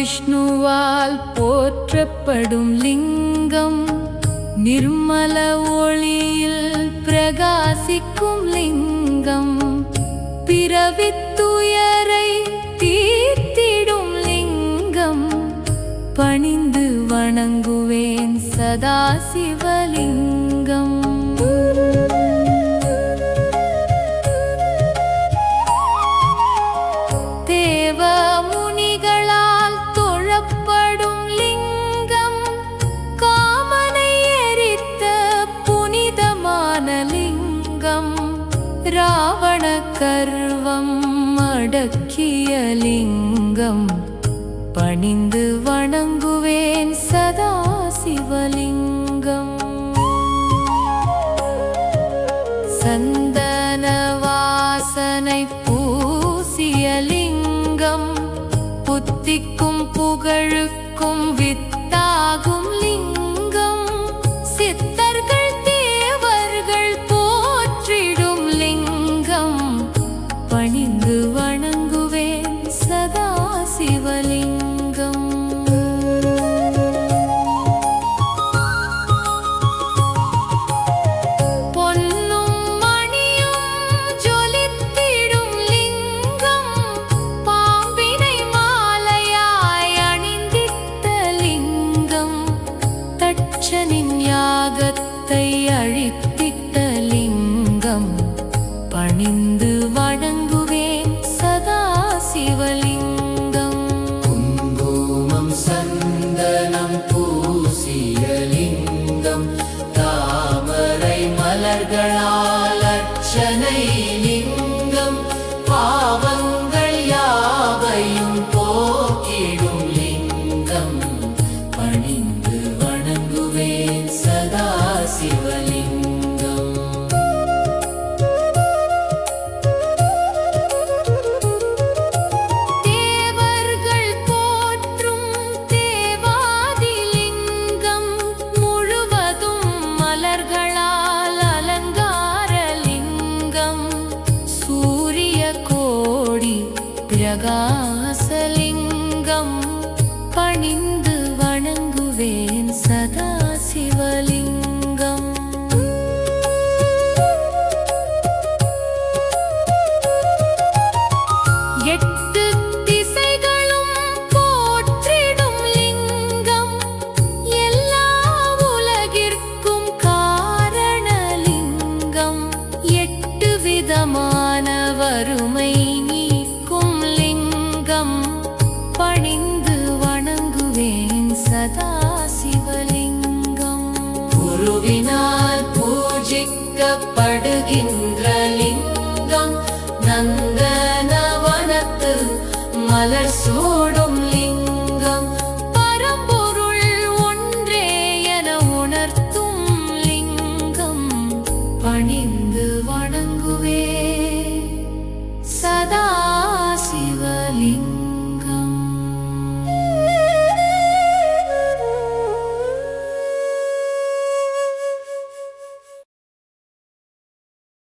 மகாவிஷ்ணுவால் போற்றப்படும் லிங்கம், நிர்மல ஒளியில் பிரகாசிக்கும் லிங்கம், பிறவித்துயரை தீர்த்திடும் லிங்கம், பணிந்து வணங்குவேன் சதா சிவலிங்கம். தேவ முனிகளால் தொழப்படும் லிங்கம், காமனை எரித்த புனிதமான லிங்கம், ராவண கர்வம் அடக்கிய லிங்கம், பணிந்து வணங்குவேன் சதா சிவலிங்கம். சந்தன வாசனை பூசிய லிங்கம், புத்திக்கும் புகழுக்கும் வித்தாகும் லிங்கம், சித்தர்கள் தேவர்கள் போற்றிடும் லிங்கம், பணிந்து வணங்குவேன் சதா சிவலிங்கம். பொன்னும் மணியும் ஜொலித்திடும் லிங்கம், பாம்பினை மாலையாய் அணிந்திட்ட லிங்கம், தட்சனின் யாகத்தை அழித்திட்ட லிங்கம், பணிந்து வணங்குவேன் சதா சிவலிங்கம். குங்குமம் சந்தனம் பூசிய லிங்கம், தாமரை மலர்களால் அர்ச்சனை லிங்கம், பாவங்கள் யாவையும் போக்கிடும் லிங்கம், பணிந்து வணங்குவேன் சதா சிவலிங்கம். தேவர்கள் போற்றும் தேவாதி லிங்கம், முழுவதும் மலர்களால் அலங்கார லிங்கம், சூரிய கோடி பிரகாச லிங்கம், பணிந்து வணங்குவேன் சதா சிவலிங்கம். எட்டு திசைகளும் போற்றிடும் லிங்கம், எல்லா உலகிற்கும் காரண லிங்கம், எட்டு விதமான வறுமை நீக்கும் லிங்கம், பணிந்து வணங்குவேன் சதா சிவலிங்கம். குருவினால் பூஜிக்கப்படுகின்ற லிங்கம், நந்தனவனத்து மலர்